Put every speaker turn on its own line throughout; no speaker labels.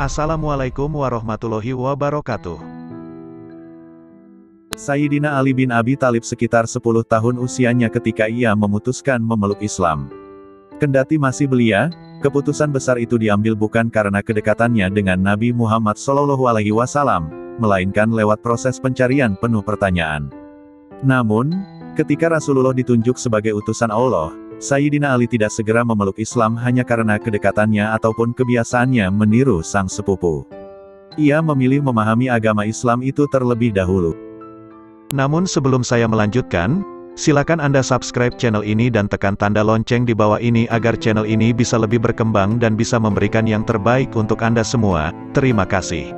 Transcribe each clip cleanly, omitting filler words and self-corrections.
Assalamualaikum warahmatullahi wabarakatuh.
Sayyidina Ali bin Abi Thalib sekitar 10 tahun usianya ketika ia memutuskan memeluk Islam. Kendati masih belia, keputusan besar itu diambil bukan karena kedekatannya dengan Nabi Muhammad SAW, melainkan lewat proses pencarian penuh pertanyaan. Namun, ketika Rasulullah ditunjuk sebagai utusan Allah, Sayyidina Ali tidak segera memeluk Islam hanya karena kedekatannya ataupun kebiasaannya meniru sang sepupu. Ia memilih memahami agama Islam itu terlebih dahulu.
Namun sebelum saya melanjutkan, silakan Anda subscribe channel ini dan tekan tanda lonceng di bawah ini agar channel ini bisa lebih berkembang dan bisa memberikan yang terbaik untuk Anda semua. Terima kasih.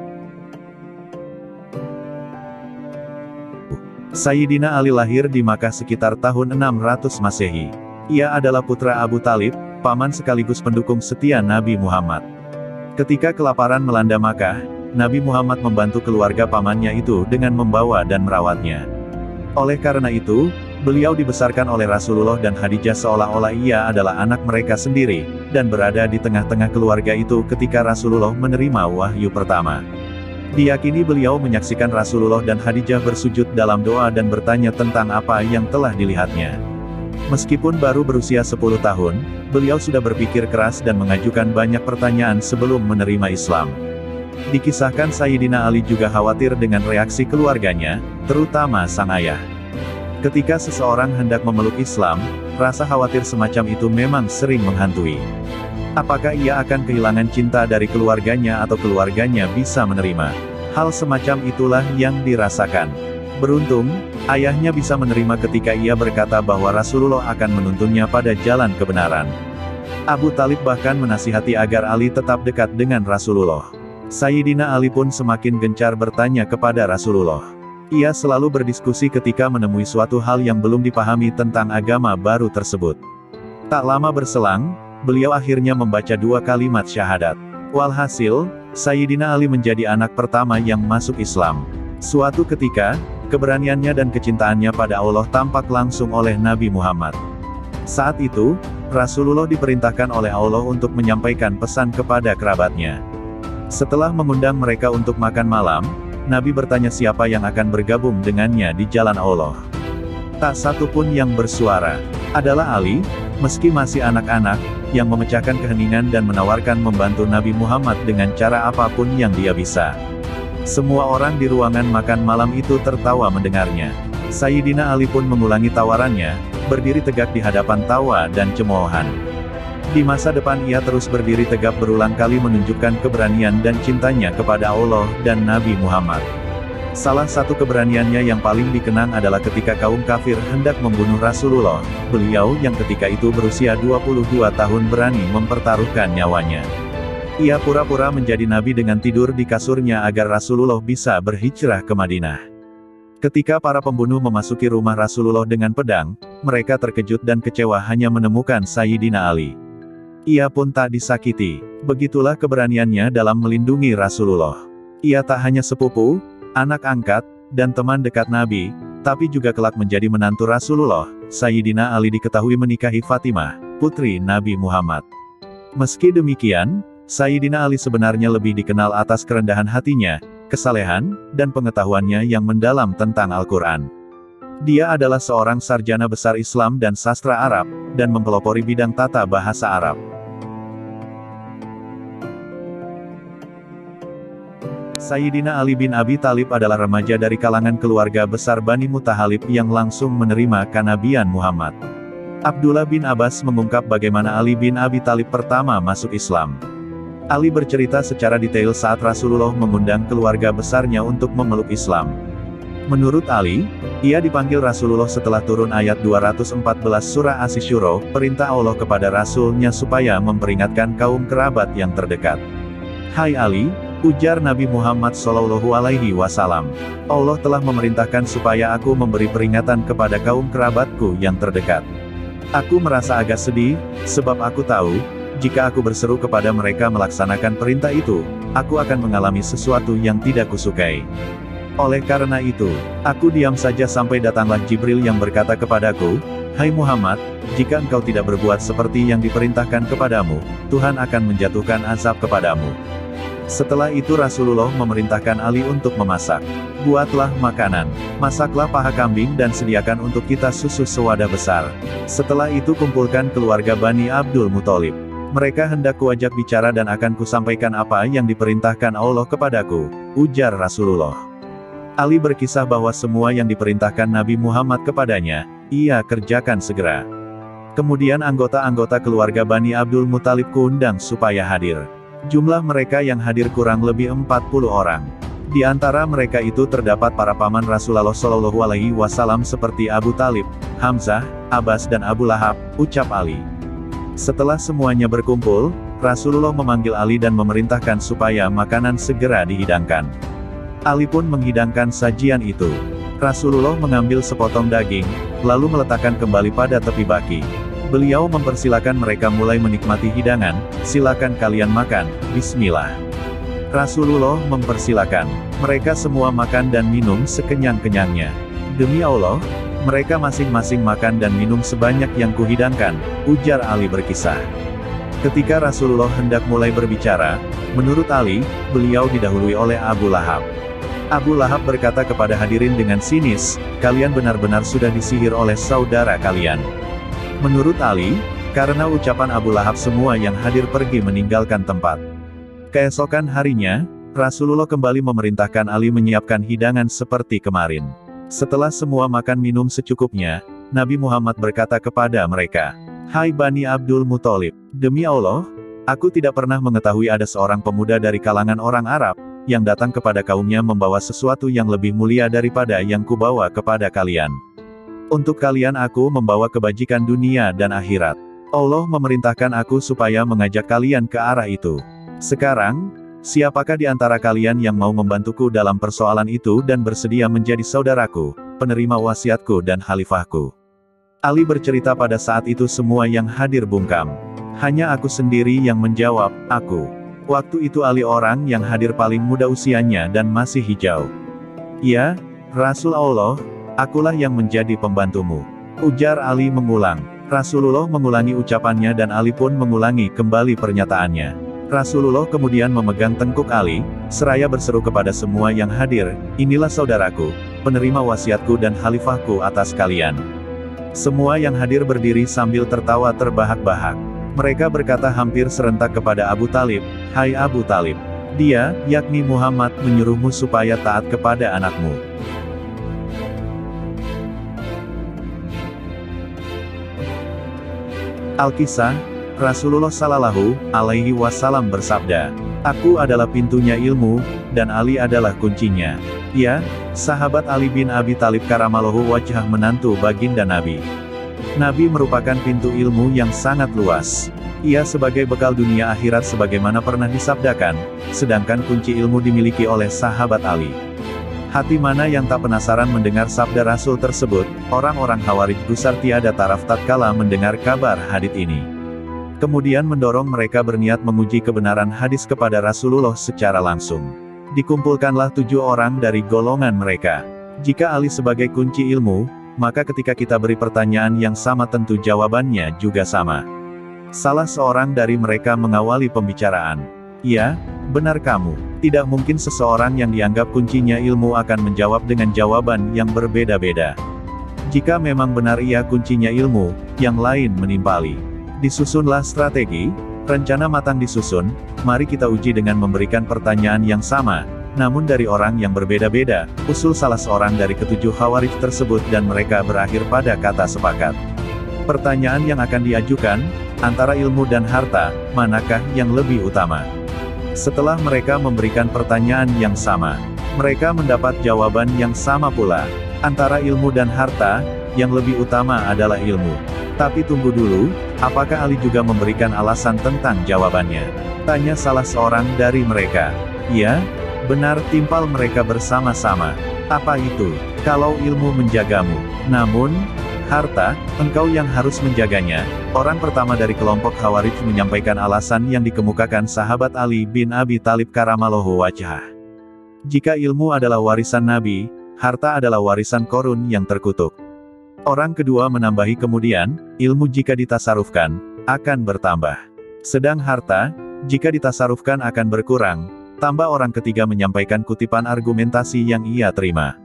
Sayyidina Ali lahir di Makkah sekitar tahun 600 Masehi. Ia adalah putra Abu Thalib, paman sekaligus pendukung setia Nabi Muhammad. Ketika kelaparan melanda Makkah, Nabi Muhammad membantu keluarga pamannya itu dengan membawa dan merawatnya. Oleh karena itu, beliau dibesarkan oleh Rasulullah dan Khadijah seolah-olah ia adalah anak mereka sendiri, dan berada di tengah-tengah keluarga itu ketika Rasulullah menerima wahyu pertama. Diyakini beliau menyaksikan Rasulullah dan Khadijah bersujud dalam doa dan bertanya tentang apa yang telah dilihatnya. Meskipun baru berusia 10 tahun, beliau sudah berpikir keras dan mengajukan banyak pertanyaan sebelum menerima Islam. Dikisahkan Sayyidina Ali juga khawatir dengan reaksi keluarganya, terutama sang ayah. Ketika seseorang hendak memeluk Islam, rasa khawatir semacam itu memang sering menghantui. Apakah ia akan kehilangan cinta dari keluarganya atau keluarganya bisa menerima? Hal semacam itulah yang dirasakan. Beruntung, ayahnya bisa menerima ketika ia berkata bahwa Rasulullah akan menuntunnya pada jalan kebenaran. Abu Thalib bahkan menasihati agar Ali tetap dekat dengan Rasulullah. Sayyidina Ali pun semakin gencar bertanya kepada Rasulullah. Ia selalu berdiskusi ketika menemui suatu hal yang belum dipahami tentang agama baru tersebut. Tak lama berselang, beliau akhirnya membaca 2 kalimat syahadat. Walhasil, Sayyidina Ali menjadi anak pertama yang masuk Islam. Suatu ketika, keberaniannya dan kecintaannya pada Allah tampak langsung oleh Nabi Muhammad. Saat itu, Rasulullah diperintahkan oleh Allah untuk menyampaikan pesan kepada kerabatnya. Setelah mengundang mereka untuk makan malam, Nabi bertanya siapa yang akan bergabung dengannya di jalan Allah. Tak satu pun yang bersuara. Adalah Ali, meski masih anak-anak, yang memecahkan keheningan dan menawarkan membantu Nabi Muhammad dengan cara apapun yang dia bisa. Semua orang di ruangan makan malam itu tertawa mendengarnya. Sayyidina Ali pun mengulangi tawarannya, berdiri tegak di hadapan tawa dan cemoohan. Di masa depan ia terus berdiri tegap berulang kali menunjukkan keberanian dan cintanya kepada Allah dan Nabi Muhammad. Salah satu keberaniannya yang paling dikenang adalah ketika kaum kafir hendak membunuh Rasulullah. Beliau yang ketika itu berusia 22 tahun berani mempertaruhkan nyawanya. Ia pura-pura menjadi nabi dengan tidur di kasurnya agar Rasulullah bisa berhijrah ke Madinah. Ketika para pembunuh memasuki rumah Rasulullah dengan pedang, mereka terkejut dan kecewa hanya menemukan Sayyidina Ali. Ia pun tak disakiti. Begitulah keberaniannya dalam melindungi Rasulullah. Ia tak hanya sepupu, anak angkat, dan teman dekat Nabi, tapi juga kelak menjadi menantu Rasulullah. Sayyidina Ali diketahui menikahi Fatimah, putri Nabi Muhammad. Meski demikian, Sayyidina Ali sebenarnya lebih dikenal atas kerendahan hatinya, kesalehan, dan pengetahuannya yang mendalam tentang Al-Quran. Dia adalah seorang sarjana besar Islam dan sastra Arab, dan mempelopori bidang tata bahasa Arab. Sayyidina Ali bin Abi Thalib adalah remaja dari kalangan keluarga besar Bani Muttalib yang langsung menerima kenabian Muhammad. Abdullah bin Abbas mengungkap bagaimana Ali bin Abi Thalib pertama masuk Islam. Ali bercerita secara detail saat Rasulullah mengundang keluarga besarnya untuk memeluk Islam. Menurut Ali, ia dipanggil Rasulullah setelah turun ayat 214 surah Asy-Syura, perintah Allah kepada Rasul-Nya supaya memperingatkan kaum kerabat yang terdekat. Hai Ali, ujar Nabi Muhammad SAW, Allah telah memerintahkan supaya aku memberi peringatan kepada kaum kerabatku yang terdekat. Aku merasa agak sedih, sebab aku tahu, jika aku berseru kepada mereka melaksanakan perintah itu, aku akan mengalami sesuatu yang tidak kusukai. Oleh karena itu, aku diam saja sampai datanglah Jibril yang berkata kepadaku, Hai Muhammad, jika engkau tidak berbuat seperti yang diperintahkan kepadamu, Tuhan akan menjatuhkan azab kepadamu. Setelah itu Rasulullah memerintahkan Ali untuk memasak. Buatlah makanan, masaklah paha kambing dan sediakan untuk kita susu sewadah besar. Setelah itu kumpulkan keluarga Bani Abdul Muthalib. Mereka hendak kuajak bicara dan akan kusampaikan apa yang diperintahkan Allah kepadaku, ujar Rasulullah. Ali berkisah bahwa semua yang diperintahkan Nabi Muhammad kepadanya, ia kerjakan segera. Kemudian anggota-anggota keluarga Bani Abdul Muthalib kuundang supaya hadir. Jumlah mereka yang hadir kurang lebih 40 orang. Di antara mereka itu terdapat para paman Rasulullah Shallallahu Alaihi Wasallam seperti Abu Talib, Hamzah, Abbas dan Abu Lahab, ucap Ali. Setelah semuanya berkumpul, Rasulullah memanggil Ali dan memerintahkan supaya makanan segera dihidangkan. Ali pun menghidangkan sajian itu. Rasulullah mengambil sepotong daging, lalu meletakkan kembali pada tepi baki. Beliau mempersilakan mereka mulai menikmati hidangan, silakan kalian makan, bismillah. Rasulullah mempersilakan. Mereka semua makan dan minum sekenyang-kenyangnya. Demi Allah, mereka masing-masing makan dan minum sebanyak yang kuhidangkan, ujar Ali berkisah. Ketika Rasulullah hendak mulai berbicara, menurut Ali, beliau didahului oleh Abu Lahab. Abu Lahab berkata kepada hadirin dengan sinis, kalian benar-benar sudah disihir oleh saudara kalian. Menurut Ali, karena ucapan Abu Lahab semua yang hadir pergi meninggalkan tempat. Keesokan harinya, Rasulullah kembali memerintahkan Ali menyiapkan hidangan seperti kemarin. Setelah semua makan minum secukupnya, Nabi Muhammad berkata kepada mereka, "Hai Bani Abdul Muthalib, demi Allah, aku tidak pernah mengetahui ada seorang pemuda dari kalangan orang Arab, yang datang kepada kaumnya membawa sesuatu yang lebih mulia daripada yang kubawa kepada kalian. Untuk kalian aku membawa kebajikan dunia dan akhirat. Allah memerintahkan aku supaya mengajak kalian ke arah itu. Sekarang, siapakah di antara kalian yang mau membantuku dalam persoalan itu dan bersedia menjadi saudaraku, penerima wasiatku dan khalifahku?" Ali bercerita pada saat itu semua yang hadir bungkam. Hanya aku sendiri yang menjawab, "Aku." Waktu itu Ali orang yang hadir paling muda usianya dan masih hijau. "Ya, Rasul Allah, akulah yang menjadi pembantumu," ujar Ali mengulang. Rasulullah mengulangi ucapannya dan Ali pun mengulangi kembali pernyataannya. Rasulullah kemudian memegang tengkuk Ali, seraya berseru kepada semua yang hadir, "Inilah saudaraku, penerima wasiatku dan khalifahku atas kalian." Semua yang hadir berdiri sambil tertawa terbahak-bahak. Mereka berkata hampir serentak kepada Abu Talib, "Hai Abu Talib, dia, yakni Muhammad, menyuruhmu supaya taat kepada anakmu." Al-Kisah, Rasulullah Shallallahu Alaihi Wasallam bersabda, "Aku adalah pintunya ilmu, dan Ali adalah kuncinya." Ya, sahabat Ali bin Abi Thalib karamallahu wajhah menantu baginda Nabi. Nabi merupakan pintu ilmu yang sangat luas. Ia sebagai bekal dunia akhirat sebagaimana pernah disabdakan, sedangkan kunci ilmu dimiliki oleh sahabat Ali. Hati mana yang tak penasaran mendengar sabda Rasul tersebut, orang-orang Khawarij gusar tiada taraf tatkala mendengar kabar hadits ini. Kemudian mendorong mereka berniat menguji kebenaran hadis kepada Rasulullah secara langsung. Dikumpulkanlah 7 orang dari golongan mereka. Jika Ali sebagai kunci ilmu, maka ketika kita beri pertanyaan yang sama tentu jawabannya juga sama. Salah seorang dari mereka mengawali pembicaraan. "Ya, benar kamu. Tidak mungkin seseorang yang dianggap kuncinya ilmu akan menjawab dengan jawaban yang berbeda-beda. Jika memang benar ia kuncinya ilmu, yang lain menimpali." Disusunlah strategi, rencana matang disusun, mari kita uji dengan memberikan pertanyaan yang sama, namun dari orang yang berbeda-beda, usul salah seorang dari ketujuh Khawarij tersebut dan mereka berakhir pada kata sepakat. Pertanyaan yang akan diajukan, antara ilmu dan harta, manakah yang lebih utama? Setelah mereka memberikan pertanyaan yang sama, mereka mendapat jawaban yang sama pula. Antara ilmu dan harta, yang lebih utama adalah ilmu. Tapi tunggu dulu, apakah Ali juga memberikan alasan tentang jawabannya? Tanya salah seorang dari mereka. "Ya, benar," timpal mereka bersama-sama. "Apa itu? Kalau ilmu menjagamu, namun harta, engkau yang harus menjaganya." Orang pertama dari kelompok Khawarij menyampaikan alasan yang dikemukakan sahabat Ali bin Abi Thalib karamallahu wajhah. Jika ilmu adalah warisan Nabi, harta adalah warisan Qarun yang terkutuk. Orang kedua menambahi kemudian, ilmu jika ditasarufkan, akan bertambah. Sedang harta, jika ditasarufkan akan berkurang, Tambah orang ketiga menyampaikan kutipan argumentasi yang ia terima.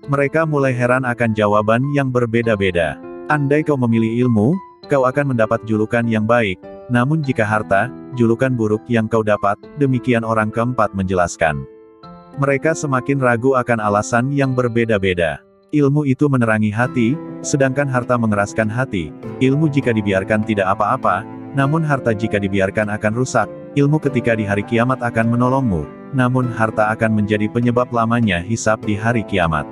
Mereka mulai heran akan jawaban yang berbeda-beda. Andai kau memilih ilmu, kau akan mendapat julukan yang baik. Namun jika harta, julukan buruk yang kau dapat, demikian orang keempat menjelaskan. Mereka semakin ragu akan alasan yang berbeda-beda. Ilmu itu menerangi hati, sedangkan harta mengeraskan hati. Ilmu jika dibiarkan tidak apa-apa, namun harta jika dibiarkan akan rusak. Ilmu ketika di hari kiamat akan menolongmu, namun harta akan menjadi penyebab lamanya hisab di hari kiamat.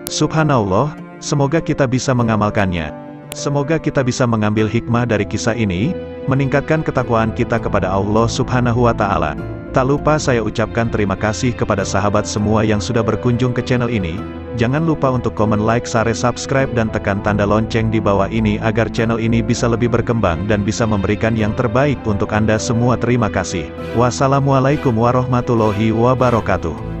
Subhanallah, semoga kita bisa mengamalkannya. Semoga kita bisa mengambil hikmah dari kisah ini, meningkatkan ketakwaan kita kepada Allah Subhanahu wa Ta'ala. Tak lupa saya ucapkan terima kasih kepada sahabat semua yang sudah berkunjung ke channel ini. Jangan lupa untuk komen, like, share, subscribe, dan tekan tanda lonceng di bawah ini agar channel ini bisa lebih berkembang dan bisa memberikan yang terbaik untuk Anda semua. Terima kasih. Wassalamualaikum warahmatullahi wabarakatuh.